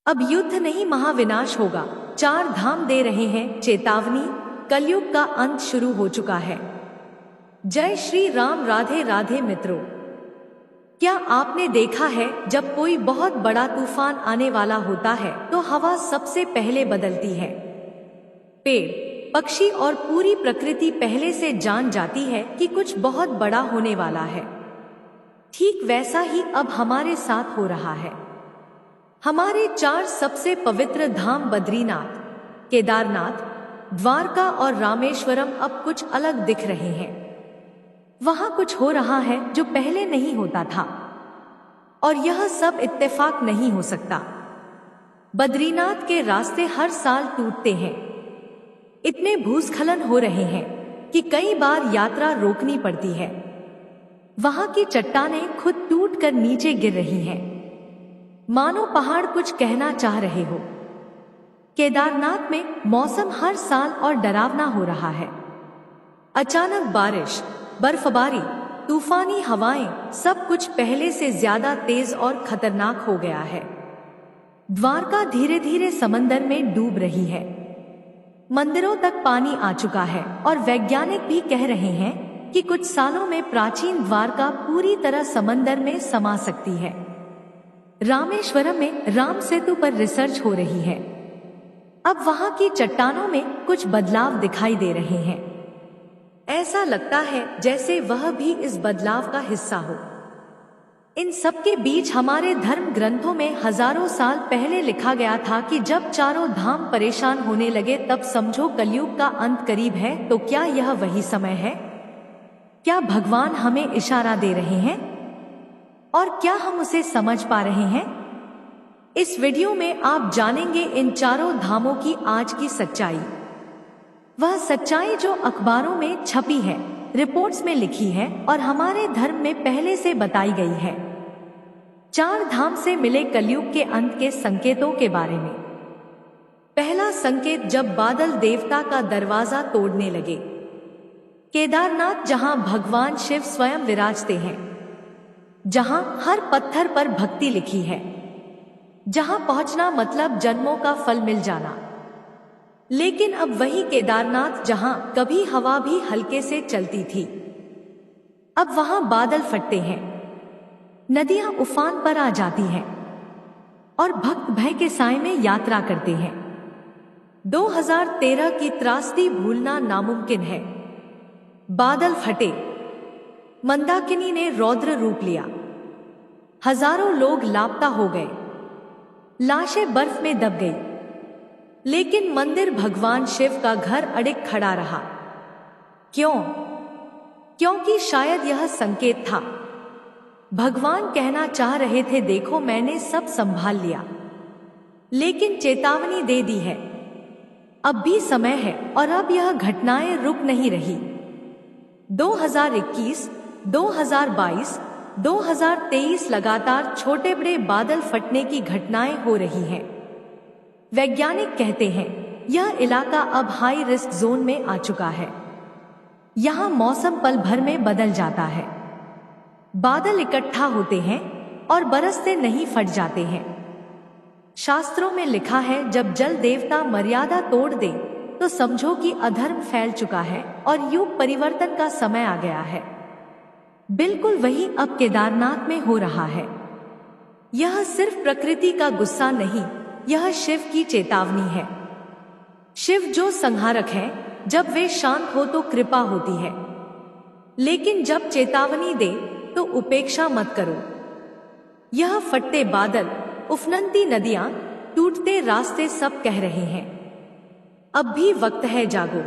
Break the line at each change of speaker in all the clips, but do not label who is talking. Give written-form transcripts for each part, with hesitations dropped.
अब युद्ध नहीं महाविनाश होगा। 4 धाम दे रहे हैं चेतावनी, कलयुग का अंत शुरू हो चुका है। जय श्री राम। राधे राधे मित्रों, क्या आपने देखा है जब कोई बहुत बड़ा तूफान आने वाला होता है तो हवा सबसे पहले बदलती है। पेड़, पक्षी और पूरी प्रकृति पहले से जान जाती है कि कुछ बहुत बड़ा होने वाला है। ठीक वैसा ही अब हमारे साथ हो रहा है। हमारे 4 सबसे पवित्र धाम बद्रीनाथ, केदारनाथ, द्वारका और रामेश्वरम अब कुछ अलग दिख रहे हैं। वहां कुछ हो रहा है जो पहले नहीं होता था, और यह सब इत्तेफाक नहीं हो सकता। बद्रीनाथ के रास्ते हर साल टूटते हैं। इतने भूस्खलन हो रहे हैं कि कई बार यात्रा रोकनी पड़ती है। वहां की चट्टानें खुद टूटकर नीचे गिर रही हैं, मानो पहाड़ कुछ कहना चाह रहे हो। केदारनाथ में मौसम हर साल और डरावना हो रहा है। अचानक बारिश, बर्फबारी, तूफानी हवाएं, सब कुछ पहले से ज्यादा तेज और खतरनाक हो गया है। द्वारका धीरे धीरे समंदर में डूब रही है। मंदिरों तक पानी आ चुका है और वैज्ञानिक भी कह रहे हैं कि कुछ सालों में प्राचीन द्वारका पूरी तरह समंदर में समा सकती है। रामेश्वरम में राम सेतु पर रिसर्च हो रही है। अब वहां की चट्टानों में कुछ बदलाव दिखाई दे रहे हैं। ऐसा लगता है जैसे वह भी इस बदलाव का हिस्सा हो। इन सबके बीच हमारे धर्म ग्रंथों में हजारों साल पहले लिखा गया था कि जब चारों धाम परेशान होने लगे तब समझो कलयुग का अंत करीब है। तो क्या यह वही समय है? क्या भगवान हमें इशारा दे रहे हैं और क्या हम उसे समझ पा रहे हैं? इस वीडियो में आप जानेंगे इन चारों धामों की आज की सच्चाई। वह सच्चाई जो अखबारों में छपी है, रिपोर्ट्स में लिखी है और हमारे धर्म में पहले से बताई गई है। 4 धाम से मिले कलयुग के अंत के संकेतों के बारे में। पहला संकेत, जब बादल देवता का दरवाजा तोड़ने लगे। केदारनाथ, जहां भगवान शिव स्वयं विराजते हैं, जहां हर पत्थर पर भक्ति लिखी है, जहां पहुंचना मतलब जन्मों का फल मिल जाना। लेकिन अब वही केदारनाथ जहां कभी हवा भी हल्के से चलती थी, अब वहां बादल फटते हैं, नदियां उफान पर आ जाती हैं और भक्त भय के साए में यात्रा करते हैं। 2013 की त्रासदी भूलना नामुमकिन है। बादल फटे, मंदाकिनी ने रौद्र रूप लिया, हजारों लोग लापता हो गए, लाशें बर्फ में दब गई। लेकिन मंदिर भगवान शिव का घर अड़िग खड़ा रहा। क्यों? क्योंकि शायद यह संकेत था। भगवान कहना चाह रहे थे, देखो मैंने सब संभाल लिया। लेकिन चेतावनी दे दी है, अब भी समय है और अब यह घटनाएं रुक नहीं रही। 2021, 2022, 2023 लगातार छोटे बड़े बादल फटने की घटनाएं हो रही हैं। वैज्ञानिक कहते हैं यह इलाका अब हाई रिस्क जोन में आ चुका है। यहाँ मौसम पल भर में बदल जाता है। बादल इकट्ठा होते हैं और बरसते नहीं फट जाते हैं। शास्त्रों में लिखा है, जब जल देवता मर्यादा तोड़ दे तो समझो कि अधर्म फैल चुका है और युग परिवर्तन का समय आ गया है। बिल्कुल वही अब केदारनाथ में हो रहा है। यह सिर्फ प्रकृति का गुस्सा नहीं, यह शिव की चेतावनी है। शिव जो संहारक है, जब वे शांत हो तो कृपा होती है, लेकिन जब चेतावनी दे तो उपेक्षा मत करो। यह फटते बादल, उफनती नदियां, टूटते रास्ते सब कह रहे हैं, अब भी वक्त है, जागो।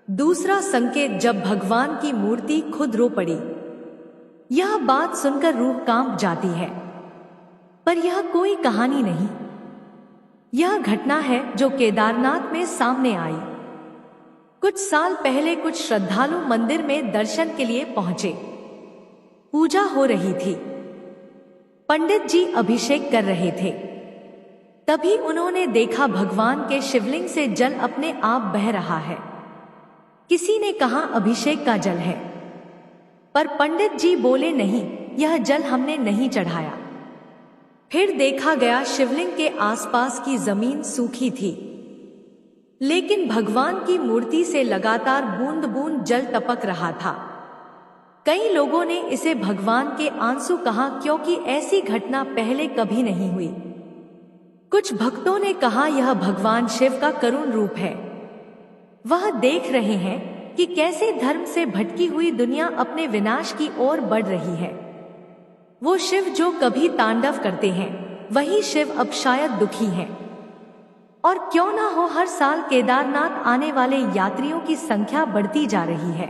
दूसरा संकेत, जब भगवान की मूर्ति खुद रो पड़ी। यह बात सुनकर रूह कांप जाती है, पर यह कोई कहानी नहीं, यह घटना है जो केदारनाथ में सामने आई। कुछ साल पहले कुछ श्रद्धालु मंदिर में दर्शन के लिए पहुंचे। पूजा हो रही थी, पंडित जी अभिषेक कर रहे थे। तभी उन्होंने देखा भगवान के शिवलिंग से जल अपने आप बह रहा है। किसी ने कहा अभिषेक का जल है, पर पंडित जी बोले नहीं, यह जल हमने नहीं चढ़ाया। फिर देखा गया शिवलिंग के आसपास की जमीन सूखी थी, लेकिन भगवान की मूर्ति से लगातार बूंद बूंद जल टपक रहा था। कई लोगों ने इसे भगवान के आंसू कहा, क्योंकि ऐसी घटना पहले कभी नहीं हुई। कुछ भक्तों ने कहा यह भगवान शिव का करुण रूप है। वह देख रहे हैं कि कैसे धर्म से भटकी हुई दुनिया अपने विनाश की ओर बढ़ रही है। वो शिव जो कभी तांडव करते हैं, वही शिव अब शायद दुखी हैं। और क्यों ना हो, हर साल केदारनाथ आने वाले यात्रियों की संख्या बढ़ती जा रही है,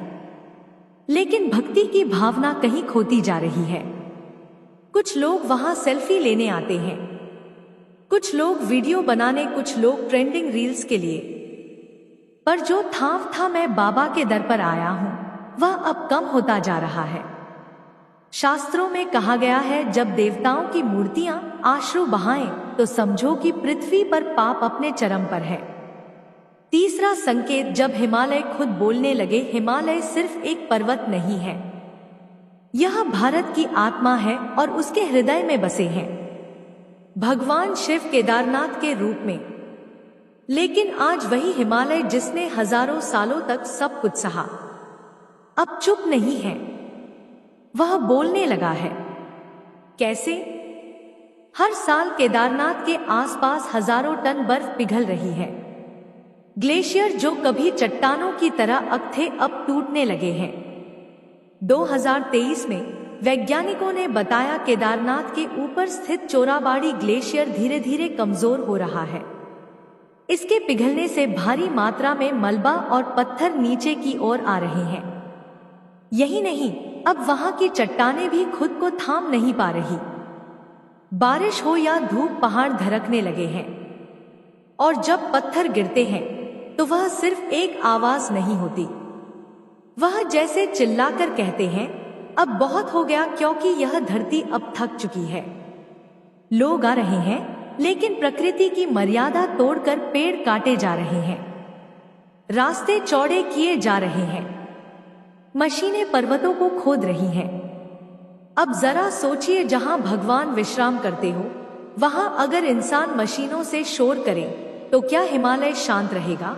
लेकिन भक्ति की भावना कहीं खोती जा रही है। कुछ लोग वहां सेल्फी लेने आते हैं, कुछ लोग वीडियो बनाने, कुछ लोग ट्रेंडिंग रील्स के लिए। पर जो थाव था मैं बाबा के दर पर आया हूं, वह अब कम होता जा रहा है। शास्त्रों में कहा गया है, जब देवताओं की मूर्तियां आश्रु बहाएं तो समझो कि पृथ्वी पर पाप अपने चरम पर है। तीसरा संकेत, जब हिमालय खुद बोलने लगे। हिमालय सिर्फ एक पर्वत नहीं है, यह भारत की आत्मा है और उसके हृदय में बसे हैं भगवान शिव केदारनाथ के रूप में। लेकिन आज वही हिमालय जिसने हजारों सालों तक सब कुछ सहा, अब चुप नहीं है, वह बोलने लगा है। कैसे? हर साल केदारनाथ के आसपास हजारों टन बर्फ पिघल रही है। ग्लेशियर जो कभी चट्टानों की तरह अक थे, अब टूटने लगे हैं। 2023 में वैज्ञानिकों ने बताया केदारनाथ के ऊपर स्थित चोराबाड़ी ग्लेशियर धीरे धीरे कमजोर हो रहा है। इसके पिघलने से भारी मात्रा में मलबा और पत्थर नीचे की ओर आ रहे हैं। यही नहीं, अब वहां की चट्टानें भी खुद को थाम नहीं पा रही। बारिश हो या धूप, पहाड़ धड़कने लगे हैं। और जब पत्थर गिरते हैं तो वह सिर्फ एक आवाज नहीं होती, वह जैसे चिल्लाकर कहते हैं, अब बहुत हो गया, क्योंकि यह धरती अब थक चुकी है। लोग आ रहे हैं, लेकिन प्रकृति की मर्यादा तोड़कर पेड़ काटे जा रहे हैं, रास्ते चौड़े किए जा रहे हैं, मशीनें पर्वतों को खोद रही हैं। अब जरा सोचिए, जहां भगवान विश्राम करते हो, वहां अगर इंसान मशीनों से शोर करे तो क्या हिमालय शांत रहेगा?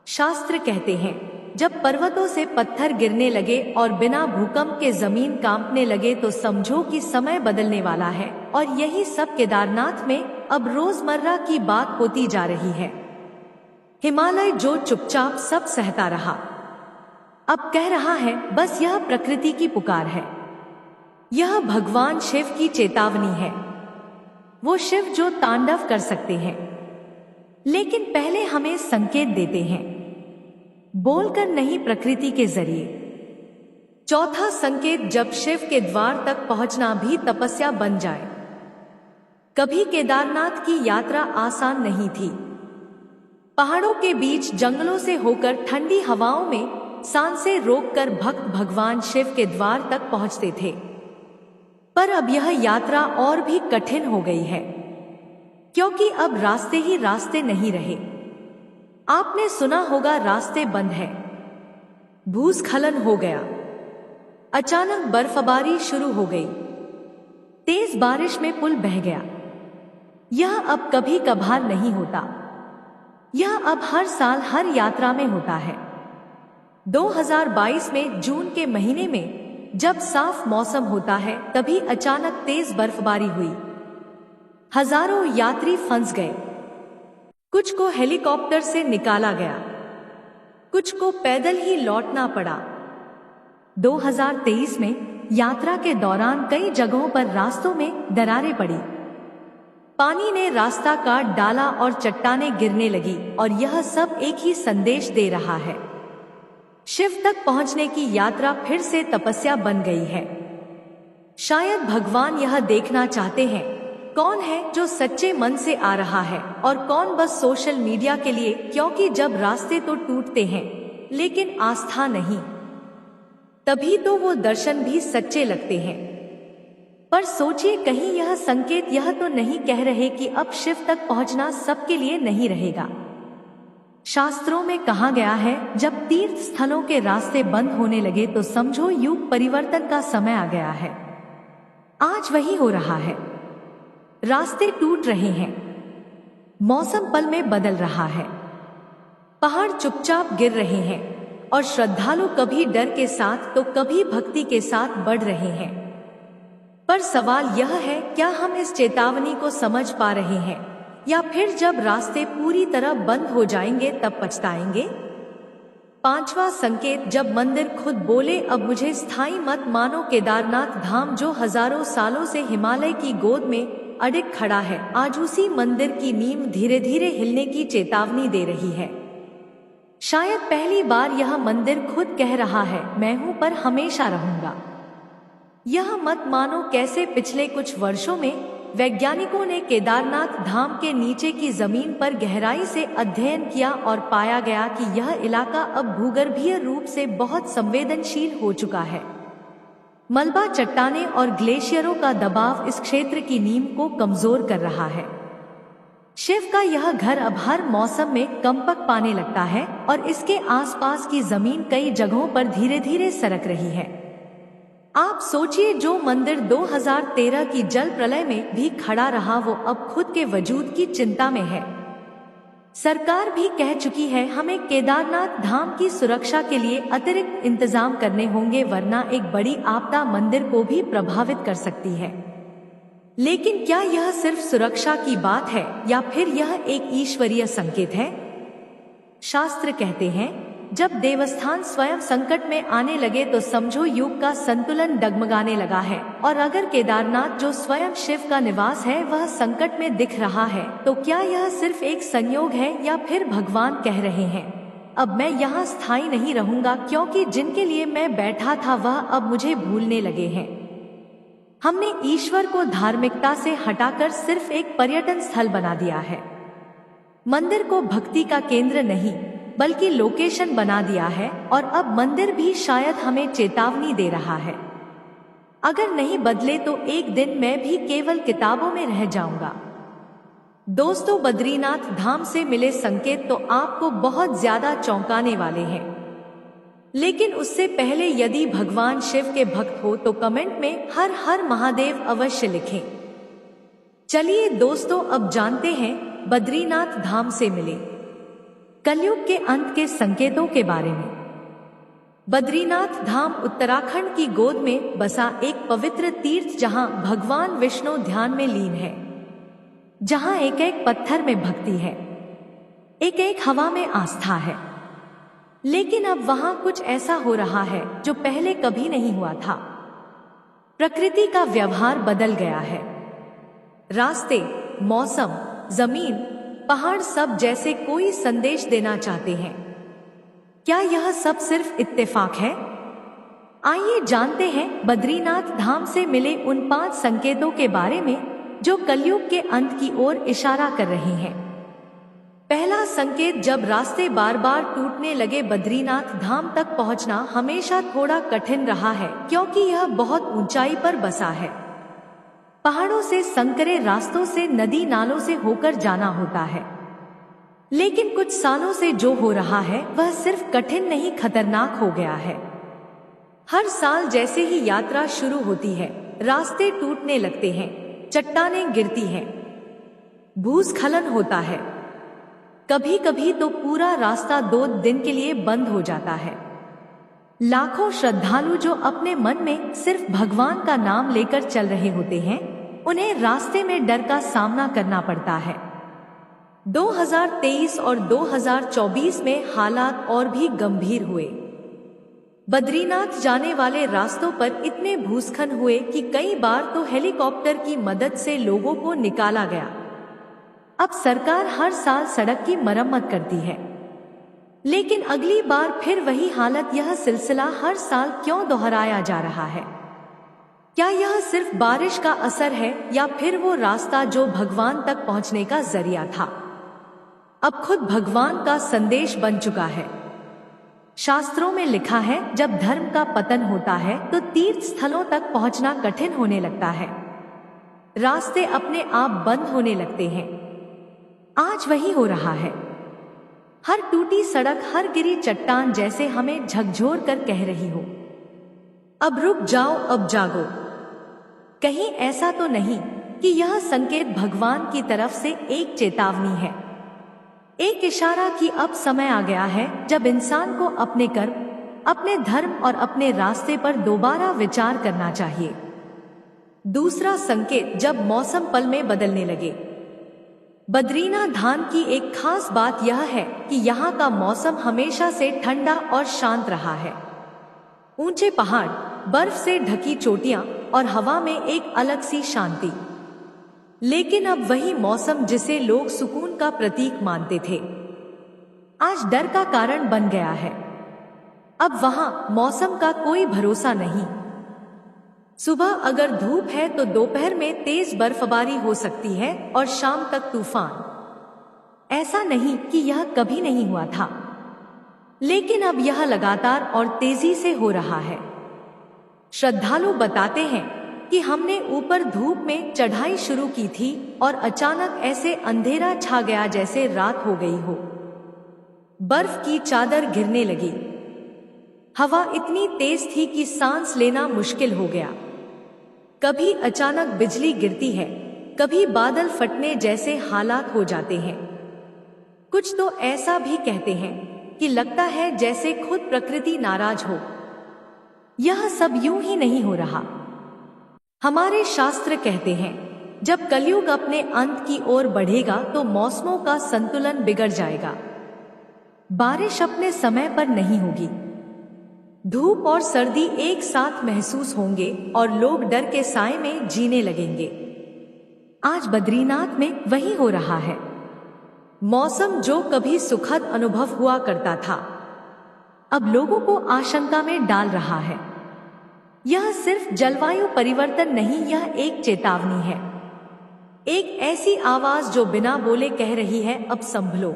शास्त्र कहते हैं, जब पर्वतों से पत्थर गिरने लगे और बिना भूकंप के जमीन कांपने लगे तो समझो कि समय बदलने वाला है। और यही सब केदारनाथ में अब रोजमर्रा की बात होती जा रही है। हिमालय जो चुपचाप सब सहता रहा, अब कह रहा है, बस यह प्रकृति की पुकार है। यह भगवान शिव की चेतावनी है, वो शिव जो तांडव कर सकते हैं, लेकिन पहले हमें संकेत देते हैं, बोलकर नहीं, प्रकृति के जरिए। चौथा संकेत, जब शिव के द्वार तक पहुंचना भी तपस्या बन जाए। कभी केदारनाथ की यात्रा आसान नहीं थी। पहाड़ों के बीच, जंगलों से होकर, ठंडी हवाओं में सांसें रोककर भक्त भगवान शिव के द्वार तक पहुंचते थे। पर अब यह यात्रा और भी कठिन हो गई है, क्योंकि अब रास्ते ही रास्ते नहीं रहे। आपने सुना होगा, रास्ते बंद है, भूस्खलन हो गया, अचानक बर्फबारी शुरू हो गई, तेज बारिश में पुल बह गया। यह अब कभी कभार नहीं होता, यह अब हर साल हर यात्रा में होता है। 2022 में जून के महीने में जब साफ मौसम होता है, तभी अचानक तेज बर्फबारी हुई, हजारों यात्री फंस गए। कुछ को हेलीकॉप्टर से निकाला गया, कुछ को पैदल ही लौटना पड़ा। 2023 में यात्रा के दौरान कई जगहों पर रास्तों में दरारें पड़ी, पानी ने रास्ता काट डाला और चट्टानें गिरने लगी। और यह सब एक ही संदेश दे रहा है, शिव तक पहुंचने की यात्रा फिर से तपस्या बन गई है। शायद भगवान यह देखना चाहते हैं, कौन है जो सच्चे मन से आ रहा है और कौन बस सोशल मीडिया के लिए। क्योंकि जब रास्ते तो टूटते हैं लेकिन आस्था नहीं, तभी तो वो दर्शन भी सच्चे लगते हैं। पर सोचिए, कहीं यह संकेत यह तो नहीं कह रहे कि अब शिव तक पहुंचना सबके लिए नहीं रहेगा। शास्त्रों में कहा गया है, जब तीर्थ स्थलों के रास्ते बंद होने लगे तो समझो युग परिवर्तन का समय आ गया है। आज वही हो रहा है। रास्ते टूट रहे हैं, मौसम पल में बदल रहा है, पहाड़ चुपचाप गिर रहे हैं और श्रद्धालु कभी डर के साथ तो कभी भक्ति के साथ बढ़ रहे हैं। पर सवाल यह है, क्या हम इस चेतावनी को समझ पा रहे हैं या फिर जब रास्ते पूरी तरह बंद हो जाएंगे तब पछताएंगे? पांचवा संकेत, जब मंदिर खुद बोले अब मुझे स्थायी मत मानो। केदारनाथ धाम जो हजारों सालों से हिमालय की गोद में अडिग खड़ा है, आज उसी मंदिर की नींव धीरे धीरे हिलने की चेतावनी दे रही है। शायद पहली बार यह मंदिर खुद कह रहा है, मैं हूं पर हमेशा रहूंगा। यह मत मानो कैसे पिछले कुछ वर्षों में वैज्ञानिकों ने केदारनाथ धाम के नीचे की जमीन पर गहराई से अध्ययन किया और पाया गया कि यह इलाका अब भूगर्भीय रूप से बहुत संवेदनशील हो चुका है। मलबा, चट्टानें और ग्लेशियरों का दबाव इस क्षेत्र की नींव को कमजोर कर रहा है। शिव का यह घर अब हर मौसम में कंपक पाने लगता है और इसके आसपास की जमीन कई जगहों पर धीरे धीरे सरक रही है। आप सोचिए, जो मंदिर 2013 की जल प्रलय में भी खड़ा रहा वो अब खुद के वजूद की चिंता में है। सरकार भी कह चुकी है हमें केदारनाथ धाम की सुरक्षा के लिए अतिरिक्त इंतजाम करने होंगे, वरना एक बड़ी आपदा मंदिर को भी प्रभावित कर सकती है। लेकिन क्या यह सिर्फ सुरक्षा की बात है या फिर यह एक ईश्वरीय संकेत है? शास्त्र कहते हैं, जब देवस्थान स्वयं संकट में आने लगे तो समझो युग का संतुलन डगमगाने लगा है। और अगर केदारनाथ जो स्वयं शिव का निवास है वह संकट में दिख रहा है, तो क्या यह सिर्फ एक संयोग है या फिर भगवान कह रहे हैं, अब मैं यहाँ स्थायी नहीं रहूंगा क्योंकि जिनके लिए मैं बैठा था वह अब मुझे भूलने लगे हैं। हमने ईश्वर को धार्मिकता से हटाकर सिर्फ एक पर्यटन स्थल बना दिया है। मंदिर को भक्ति का केंद्र नहीं बल्कि लोकेशन बना दिया है और अब मंदिर भी शायद हमें चेतावनी दे रहा है, अगर नहीं बदले तो एक दिन मैं भी केवल किताबों में रह जाऊंगा। दोस्तों, बद्रीनाथ धाम से मिले संकेत तो आपको बहुत ज्यादा चौंकाने वाले हैं, लेकिन उससे पहले यदि भगवान शिव के भक्त हो तो कमेंट में हर हर महादेव अवश्य लिखें। चलिए दोस्तों, अब जानते हैं बद्रीनाथ धाम से मिले कलयुग के अंत के संकेतों के बारे में। बद्रीनाथ धाम उत्तराखंड की गोद में बसा एक पवित्र तीर्थ जहां भगवान विष्णु ध्यान में लीन है, जहां एक एक पत्थर में भक्ति है, एक एक हवा में आस्था है। लेकिन अब वहां कुछ ऐसा हो रहा है जो पहले कभी नहीं हुआ था। प्रकृति का व्यवहार बदल गया है। रास्ते, मौसम, जमीन, पहाड़ सब जैसे कोई संदेश देना चाहते हैं। क्या यह सब सिर्फ इत्तेफाक है? आइए जानते हैं बद्रीनाथ धाम से मिले उन 5 संकेतों के बारे में जो कलयुग के अंत की ओर इशारा कर रहे हैं। पहला संकेत, जब रास्ते बार बार टूटने लगे। बद्रीनाथ धाम तक पहुंचना हमेशा थोड़ा कठिन रहा है क्योंकि यह बहुत ऊंचाई पर बसा है। पहाड़ों से संकरे रास्तों से नदी नालों से होकर जाना होता है। लेकिन कुछ सालों से जो हो रहा है वह सिर्फ कठिन नहीं, खतरनाक हो गया है। हर साल जैसे ही यात्रा शुरू होती है, रास्ते टूटने लगते हैं, चट्टानें गिरती हैं, भूस्खलन होता है। कभी कभी तो पूरा रास्ता 2 दिन के लिए बंद हो जाता है। लाखों श्रद्धालु जो अपने मन में सिर्फ भगवान का नाम लेकर चल रहे होते हैं, उन्हें रास्ते में डर का सामना करना पड़ता है। 2023 और 2024 में हालात और भी गंभीर हुए। बद्रीनाथ जाने वाले रास्तों पर इतने भूस्खलन हुए कि कई बार तो हेलीकॉप्टर की मदद से लोगों को निकाला गया। अब सरकार हर साल सड़क की मरम्मत करती है, लेकिन अगली बार फिर वही हालत। यह सिलसिला हर साल क्यों दोहराया जा रहा है? क्या यह सिर्फ बारिश का असर है या फिर वो रास्ता जो भगवान तक पहुंचने का जरिया था अब खुद भगवान का संदेश बन चुका है? शास्त्रों में लिखा है, जब धर्म का पतन होता है तो तीर्थ स्थलों तक पहुंचना कठिन होने लगता है, रास्ते अपने आप बंद होने लगते हैं। आज वही हो रहा है। हर टूटी सड़क, हर गिरी चट्टान जैसे हमें झकझोर कर कह रही हो, अब रुक जाओ, अब जागो। कहीं ऐसा तो नहीं कि यह संकेत भगवान की तरफ से एक चेतावनी है, एक इशारा कि अब समय आ गया है जब इंसान को अपने कर्म, अपने धर्म और अपने रास्ते पर दोबारा विचार करना चाहिए। दूसरा संकेत, जब मौसम पल में बदलने लगे। बद्रीनाथ धाम की एक खास बात यह है कि यहाँ का मौसम हमेशा से ठंडा और शांत रहा है। ऊंचे पहाड़, बर्फ से ढकी चोटियां और हवा में एक अलग सी शांति। लेकिन अब वही मौसम जिसे लोग सुकून का प्रतीक मानते थे, आज डर का कारण बन गया है। अब वहां मौसम का कोई भरोसा नहीं। सुबह अगर धूप है तो दोपहर में तेज बर्फबारी हो सकती है और शाम तक तूफान। ऐसा नहीं कि यह कभी नहीं हुआ था, लेकिन अब यह लगातार और तेजी से हो रहा है। श्रद्धालु बताते हैं कि हमने ऊपर धूप में चढ़ाई शुरू की थी और अचानक ऐसे अंधेरा छा गया जैसे रात हो गई हो। बर्फ की चादर गिरने लगी। हवा इतनी तेज थी कि सांस लेना मुश्किल हो गया। कभी अचानक बिजली गिरती है, कभी बादल फटने जैसे हालात हो जाते हैं। कुछ तो ऐसा भी कहते हैं कि लगता है जैसे खुद प्रकृति नाराज हो। यह सब यूं ही नहीं हो रहा। हमारे शास्त्र कहते हैं जब कलयुग अपने अंत की ओर बढ़ेगा तो मौसमों का संतुलन बिगड़ जाएगा। बारिश अपने समय पर नहीं होगी, धूप और सर्दी एक साथ महसूस होंगे और लोग डर के साए में जीने लगेंगे। आज बद्रीनाथ में वही हो रहा है। मौसम जो कभी सुखद अनुभव हुआ करता था, अब लोगों को आशंका में डाल रहा है। यह सिर्फ जलवायु परिवर्तन नहीं, यह एक चेतावनी है, एक ऐसी आवाज जो बिना बोले कह रही है अब संभलो।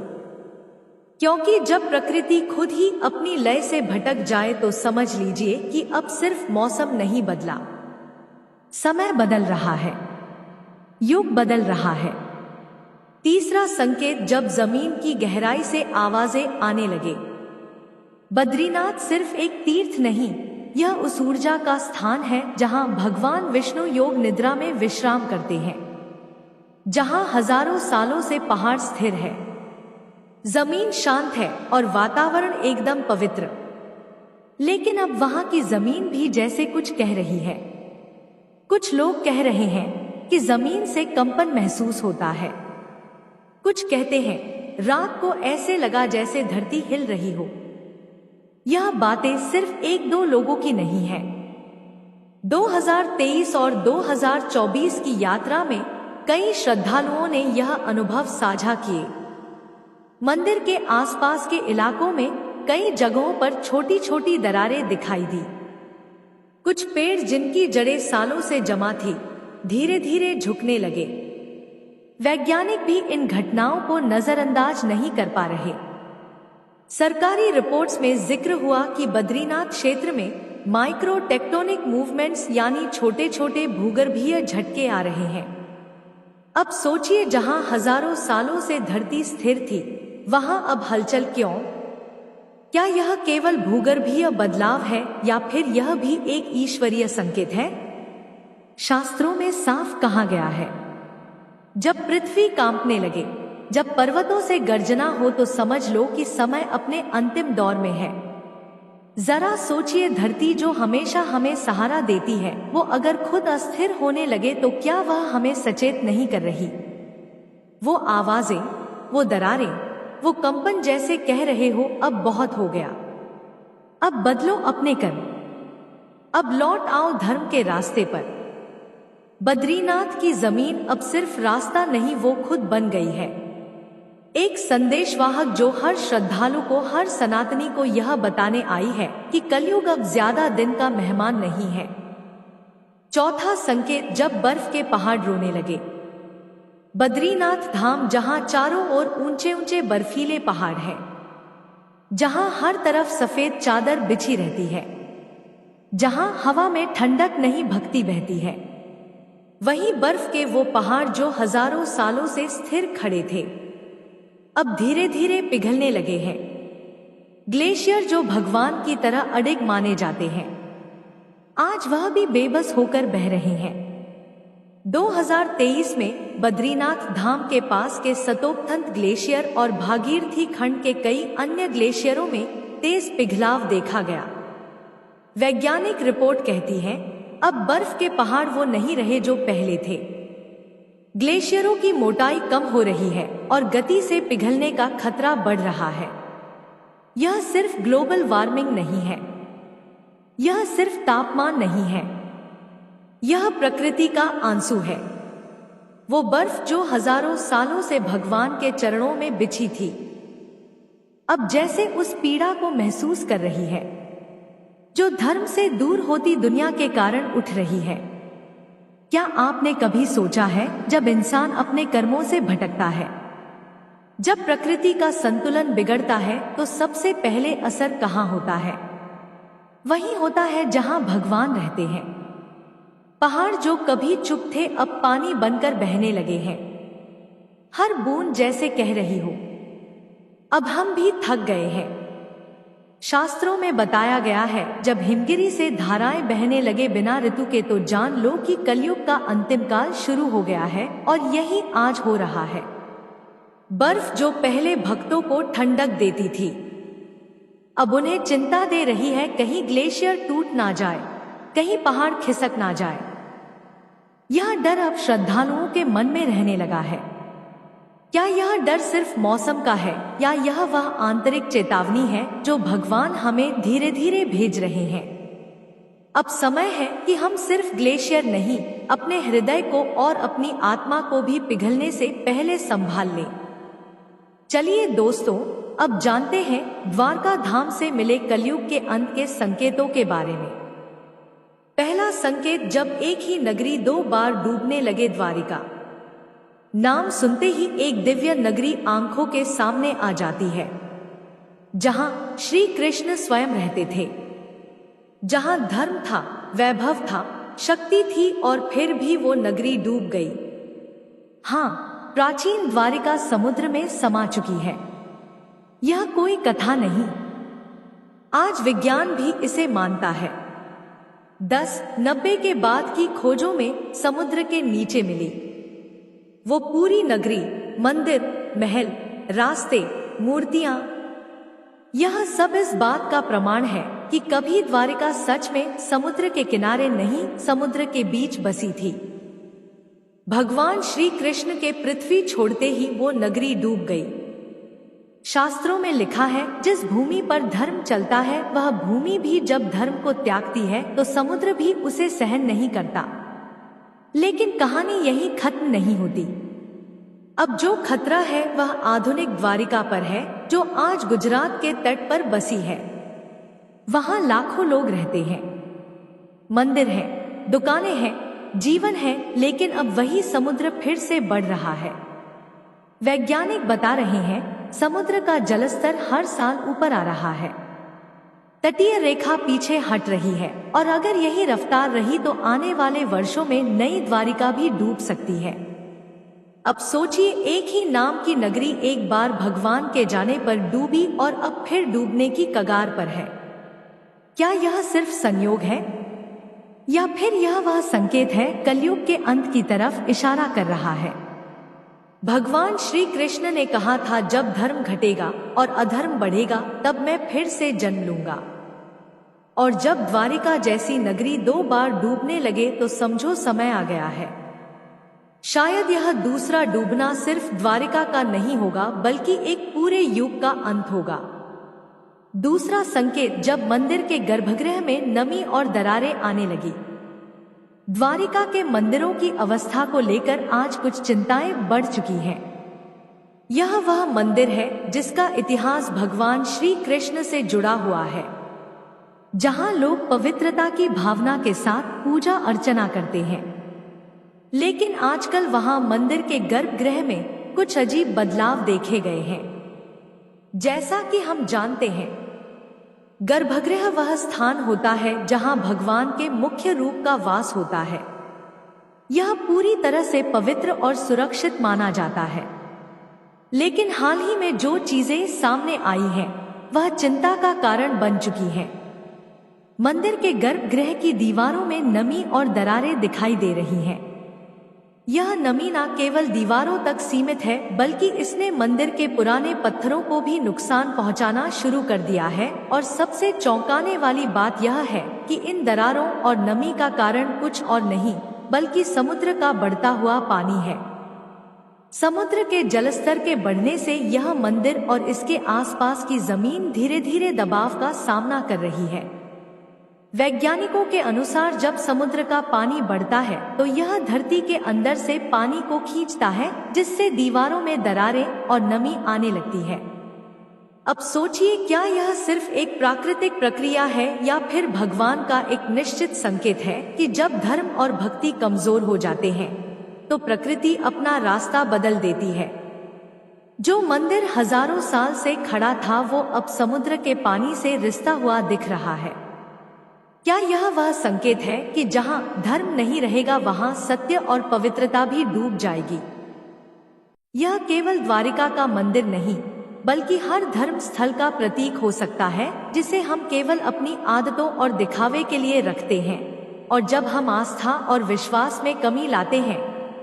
क्योंकि जब प्रकृति खुद ही अपनी लय से भटक जाए तो समझ लीजिए कि अब सिर्फ मौसम नहीं बदला, समय बदल रहा है, युग बदल रहा है। तीसरा संकेत, जब जमीन की गहराई से आवाजें आने लगे। बद्रीनाथ सिर्फ एक तीर्थ नहीं, यह उस ऊर्जा का स्थान है जहां भगवान विष्णु योग निद्रा में विश्राम करते हैं, जहां हजारों सालों से पहाड़ स्थिर है, जमीन शांत है और वातावरण एकदम पवित्र। लेकिन अब वहां की जमीन भी जैसे कुछ कह रही है। कुछ लोग कह रहे हैं कि जमीन से कंपन महसूस होता है। कुछ कहते हैं रात को ऐसे लगा जैसे धरती हिल रही हो। यह बातें सिर्फ एक दो लोगों की नहीं है। 2023 और 2024 की यात्रा में कई श्रद्धालुओं ने यह अनुभव साझा किए। मंदिर के आसपास के इलाकों में कई जगहों पर छोटी छोटी दरारें दिखाई दी। कुछ पेड़ जिनकी जड़ें सालों से जमा थी, धीरे धीरे झुकने लगे। वैज्ञानिक भी इन घटनाओं को नजरअंदाज नहीं कर पा रहे। सरकारी रिपोर्ट्स में जिक्र हुआ कि बद्रीनाथ क्षेत्र में माइक्रो टेक्टोनिक मूवमेंट्स यानी छोटे छोटे भूगर्भीय झटके आ रहे हैं। अब सोचिए, जहां हजारों सालों से धरती स्थिर थी, वहां अब हलचल क्यों? क्या यह केवल भूगर्भीय बदलाव है या फिर यह भी एक ईश्वरीय संकेत है? शास्त्रों में साफ कहा गया है, जब पृथ्वी कांपने लगे, जब पर्वतों से गर्जना हो तो समझ लो कि समय अपने अंतिम दौर में है। जरा सोचिए, धरती जो हमेशा हमें सहारा देती है, वो अगर खुद अस्थिर होने लगे तो क्या वह हमें सचेत नहीं कर रही? वो आवाजें, वो दरारें, वो कंपन जैसे कह रहे हो अब बहुत हो गया, अब बदलो अपने कर्म, अब लौट आओ धर्म के रास्ते पर। बद्रीनाथ की जमीन अब सिर्फ रास्ता नहीं, वो खुद बन गई है, एक संदेशवाहक जो हर श्रद्धालु को, हर सनातनी को यह बताने आई है कि कलयुग अब ज्यादा दिन का मेहमान नहीं है। चौथा संकेत, जब बर्फ के पहाड़ रोने लगे। बद्रीनाथ धाम जहां चारों ओर ऊंचे ऊंचे बर्फीले पहाड़ हैं, जहां हर तरफ सफेद चादर बिछी रहती है, जहां हवा में ठंडक नहीं भक्ति बहती है, वहीं बर्फ के वो पहाड़ जो हजारों सालों से स्थिर खड़े थे, अब धीरे धीरे पिघलने लगे हैं। ग्लेशियर जो भगवान की तरह अडिग माने जाते हैं, आज वह भी बेबस होकर बह रहे हैं। 2023 में बद्रीनाथ धाम के पास के सतोपथंत ग्लेशियर और भागीरथी खंड के कई अन्य ग्लेशियरों में तेज पिघलाव देखा गया। वैज्ञानिक रिपोर्ट कहती है अब बर्फ के पहाड़ वो नहीं रहे जो पहले थे। ग्लेशियरों की मोटाई कम हो रही है और गति से पिघलने का खतरा बढ़ रहा है। यह सिर्फ ग्लोबल वार्मिंग नहीं है, यह सिर्फ तापमान नहीं है, यह प्रकृति का आंसू है। वो बर्फ जो हजारों सालों से भगवान के चरणों में बिछी थी, अब जैसे उस पीड़ा को महसूस कर रही है जो धर्म से दूर होती दुनिया के कारण उठ रही है। क्या आपने कभी सोचा है जब इंसान अपने कर्मों से भटकता है, जब प्रकृति का संतुलन बिगड़ता है, तो सबसे पहले असर कहाँ होता है? वहीं होता है जहां भगवान रहते हैं। पहाड़ जो कभी चुप थे अब पानी बनकर बहने लगे हैं। हर बूंद जैसे कह रही हो अब हम भी थक गए हैं। शास्त्रों में बताया गया है जब हिमगिरी से धाराएं बहने लगे बिना ऋतु के, तो जान लो कि कलयुग का अंतिम काल शुरू हो गया है और यही आज हो रहा है। बर्फ जो पहले भक्तों को ठंडक देती थी, अब उन्हें चिंता दे रही है कहीं ग्लेशियर टूट ना जाए, कहीं पहाड़ खिसक ना जाए। यह डर अब श्रद्धालुओं के मन में रहने लगा है। क्या यह डर सिर्फ मौसम का है या यह वह आंतरिक चेतावनी है जो भगवान हमें धीरे धीरे भेज रहे हैं? अब समय है कि हम सिर्फ ग्लेशियर नहीं, अपने हृदय को और अपनी आत्मा को भी पिघलने से पहले संभाल लें। चलिए दोस्तों, अब जानते हैं द्वारका धाम से मिले कलयुग के अंत के संकेतों के बारे में। पहला संकेत, जब एक ही नगरी 2 बार डूबने लगे। द्वारिका नाम सुनते ही एक दिव्य नगरी आंखों के सामने आ जाती है, जहां श्री कृष्ण स्वयं रहते थे, जहां धर्म था, वैभव था, शक्ति थी, और फिर भी वो नगरी डूब गई। हाँ, प्राचीन द्वारिका समुद्र में समा चुकी है। यह कोई कथा नहीं, आज विज्ञान भी इसे मानता है। 1090 के बाद की खोजों में समुद्र के नीचे मिली वो पूरी नगरी, मंदिर, महल, रास्ते, मूर्तियां, यह सब इस बात का प्रमाण है कि कभी द्वारिका सच में समुद्र के किनारे नहीं, समुद्र के बीच बसी थी। भगवान श्री कृष्ण के पृथ्वी छोड़ते ही वो नगरी डूब गई। शास्त्रों में लिखा है, जिस भूमि पर धर्म चलता है वह भूमि भी जब धर्म को त्यागती है तो समुद्र भी उसे सहन नहीं करता। लेकिन कहानी यही खत्म नहीं होती। अब जो खतरा है वह आधुनिक द्वारिका पर है, जो आज गुजरात के तट पर बसी है। वहां लाखों लोग रहते हैं, मंदिर हैं, दुकानें हैं, जीवन है, लेकिन अब वही समुद्र फिर से बढ़ रहा है। वैज्ञानिक बता रहे हैं समुद्र का जलस्तर हर साल ऊपर आ रहा है, तटीय रेखा पीछे हट रही है, और अगर यही रफ्तार रही तो आने वाले वर्षों में नई द्वारिका भी डूब सकती है। अब सोचिए, एक ही नाम की नगरी एक बार भगवान के जाने पर डूबी और अब फिर डूबने की कगार पर है। क्या यह सिर्फ संयोग है या फिर यह वह संकेत है कलयुग के अंत की तरफ इशारा कर रहा है? भगवान श्री कृष्ण ने कहा था, जब धर्म घटेगा और अधर्म बढ़ेगा तब मैं फिर से जन्म लूंगा। और जब द्वारिका जैसी नगरी 2 बार डूबने लगे तो समझो समय आ गया है। शायद यह दूसरा डूबना सिर्फ द्वारिका का नहीं होगा, बल्कि एक पूरे युग का अंत होगा। दूसरा संकेत, जब मंदिर के गर्भगृह में नमी और दरारें आने लगी। द्वारिका के मंदिरों की अवस्था को लेकर आज कुछ चिंताएं बढ़ चुकी हैं। यह वह मंदिर है जिसका इतिहास भगवान श्री कृष्ण से जुड़ा हुआ है, जहां लोग पवित्रता की भावना के साथ पूजा अर्चना करते हैं। लेकिन आजकल वहां मंदिर के गर्भगृह में कुछ अजीब बदलाव देखे गए हैं। जैसा कि हम जानते हैं, गर्भगृह वह स्थान होता है जहां भगवान के मुख्य रूप का वास होता है। यह पूरी तरह से पवित्र और सुरक्षित माना जाता है। लेकिन हाल ही में जो चीजें सामने आई हैं, वह चिंता का कारण बन चुकी हैं। मंदिर के गर्भगृह की दीवारों में नमी और दरारें दिखाई दे रही हैं। यह नमी न केवल दीवारों तक सीमित है बल्कि इसने मंदिर के पुराने पत्थरों को भी नुकसान पहुंचाना शुरू कर दिया है। और सबसे चौंकाने वाली बात यह है कि इन दरारों और नमी का कारण कुछ और नहीं बल्कि समुद्र का बढ़ता हुआ पानी है। समुद्र के जलस्तर के बढ़ने से यह मंदिर और इसके आसपास की जमीन धीरे धीरे दबाव का सामना कर रही है। वैज्ञानिकों के अनुसार जब समुद्र का पानी बढ़ता है तो यह धरती के अंदर से पानी को खींचता है, जिससे दीवारों में दरारें और नमी आने लगती है। अब सोचिए, क्या यह सिर्फ एक प्राकृतिक प्रक्रिया है या फिर भगवान का एक निश्चित संकेत है कि जब धर्म और भक्ति कमजोर हो जाते हैं तो प्रकृति अपना रास्ता बदल देती है। जो मंदिर हजारों साल से खड़ा था वो अब समुद्र के पानी से रिसता हुआ दिख रहा है। क्या यह वह संकेत है कि जहां धर्म नहीं रहेगा वहां सत्य और पवित्रता भी डूब जाएगी? यह केवल द्वारिका का मंदिर नहीं बल्कि हर धर्म स्थल का प्रतीक हो सकता है, जिसे हम केवल अपनी आदतों और दिखावे के लिए रखते हैं। और जब हम आस्था और विश्वास में कमी लाते हैं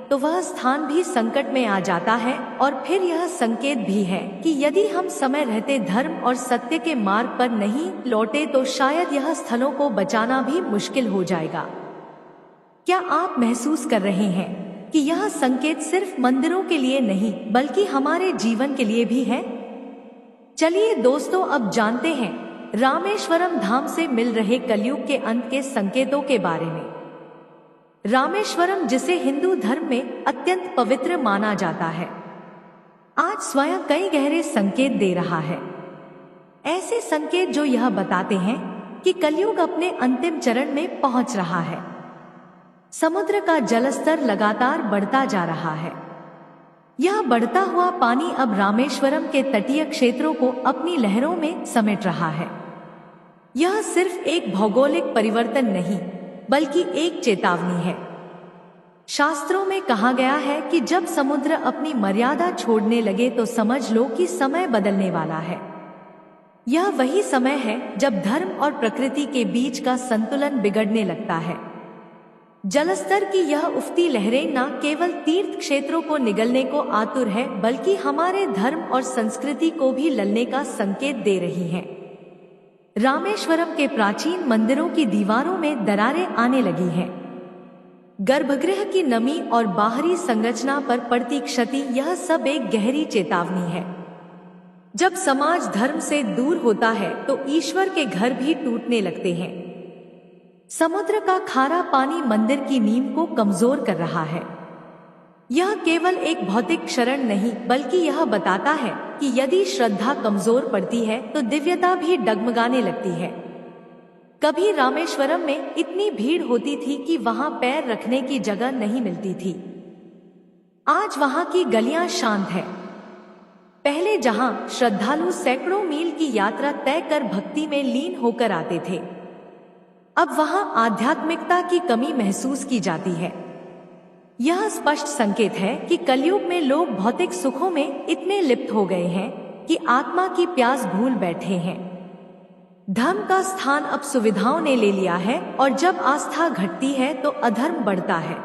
तो वह स्थान भी संकट में आ जाता है। और फिर यह संकेत भी है कि यदि हम समय रहते धर्म और सत्य के मार्ग पर नहीं लौटे तो शायद यह स्थलों को बचाना भी मुश्किल हो जाएगा। क्या आप महसूस कर रहे हैं कि यह संकेत सिर्फ मंदिरों के लिए नहीं बल्कि हमारे जीवन के लिए भी है? चलिए दोस्तों, अब जानते हैं रामेश्वरम धाम से मिल रहे कलयुग के अंत के संकेतों के बारे में। रामेश्वरम, जिसे हिंदू धर्म में अत्यंत पवित्र माना जाता है, आज स्वयं कई गहरे संकेत दे रहा है। ऐसे संकेत जो यह बताते हैं कि कलयुग अपने अंतिम चरण में पहुंच रहा है। समुद्र का जलस्तर लगातार बढ़ता जा रहा है। यह बढ़ता हुआ पानी अब रामेश्वरम के तटीय क्षेत्रों को अपनी लहरों में समेट रहा है। यह सिर्फ एक भौगोलिक परिवर्तन नहीं बल्कि एक चेतावनी है। शास्त्रों में कहा गया है कि जब समुद्र अपनी मर्यादा छोड़ने लगे तो समझ लो कि समय बदलने वाला है। यह वही समय है जब धर्म और प्रकृति के बीच का संतुलन बिगड़ने लगता है। जलस्तर की यह उठती लहरें न केवल तीर्थ क्षेत्रों को निगलने को आतुर है बल्कि हमारे धर्म और संस्कृति को भी ललने का संकेत दे रही हैं। रामेश्वरम के प्राचीन मंदिरों की दीवारों में दरारें आने लगी हैं। गर्भगृह की नमी और बाहरी संरचना पर पड़ती क्षति, यह सब एक गहरी चेतावनी है। जब समाज धर्म से दूर होता है तो ईश्वर के घर भी टूटने लगते हैं। समुद्र का खारा पानी मंदिर की नींव को कमजोर कर रहा है। यह केवल एक भौतिक क्षरण नहीं बल्कि यह बताता है कि यदि श्रद्धा कमजोर पड़ती है तो दिव्यता भी डगमगाने लगती है। कभी रामेश्वरम में इतनी भीड़ होती थी कि वहां पैर रखने की जगह नहीं मिलती थी। आज वहां की गलियां शांत है। पहले जहां श्रद्धालु सैकड़ों मील की यात्रा तय कर भक्ति में लीन होकर आते थे, अब वहां आध्यात्मिकता की कमी महसूस की जाती है। यह स्पष्ट संकेत है कि कलयुग में लोग भौतिक सुखों में इतने लिप्त हो गए हैं कि आत्मा की प्यास भूल बैठे हैं। धर्म का स्थान अब सुविधाओं ने ले लिया है और जब आस्था घटती है तो अधर्म बढ़ता है।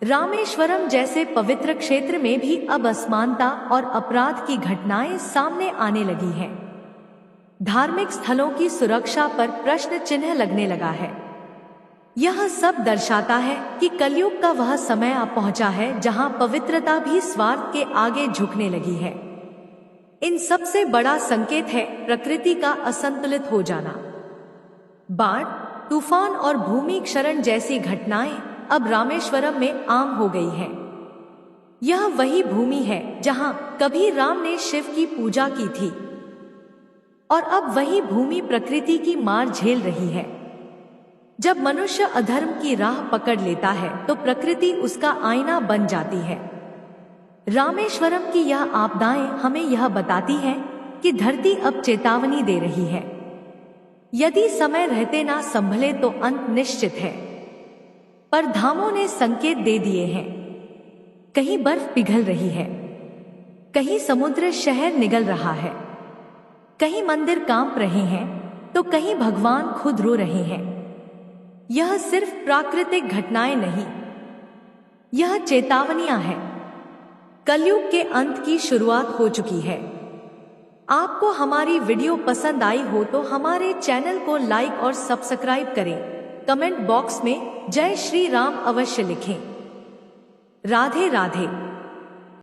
रामेश्वरम जैसे पवित्र क्षेत्र में भी अब असमानता और अपराध की घटनाएं सामने आने लगी हैं। धार्मिक स्थलों की सुरक्षा पर प्रश्न चिन्ह लगने लगा है। यह सब दर्शाता है कि कलयुग का वह समय आ पहुंचा है जहां पवित्रता भी स्वार्थ के आगे झुकने लगी है। इन सबसे बड़ा संकेत है प्रकृति का असंतुलित हो जाना। बाढ़, तूफान और भूमि क्षरण जैसी घटनाएं अब रामेश्वरम में आम हो गई हैं। यह वही भूमि है जहां कभी राम ने शिव की पूजा की थी और अब वही भूमि प्रकृति की मार झेल रही है। जब मनुष्य अधर्म की राह पकड़ लेता है तो प्रकृति उसका आईना बन जाती है। रामेश्वरम की यह आपदाएं हमें यह बताती हैं कि धरती अब चेतावनी दे रही है। यदि समय रहते ना संभले तो अंत निश्चित है। पर धामों ने संकेत दे दिए हैं। कहीं बर्फ पिघल रही है, कहीं समुद्र शहर निगल रहा है, कहीं मंदिर कांप रहे हैं तो कहीं भगवान खुद रो रहे हैं। यह सिर्फ प्राकृतिक घटनाएं नहीं, यह चेतावनियां हैं। कलयुग के अंत की शुरुआत हो चुकी है। आपको हमारी वीडियो पसंद आई हो तो हमारे चैनल को लाइक और सब्सक्राइब करें। कमेंट बॉक्स में जय श्री राम अवश्य लिखें। राधे राधे।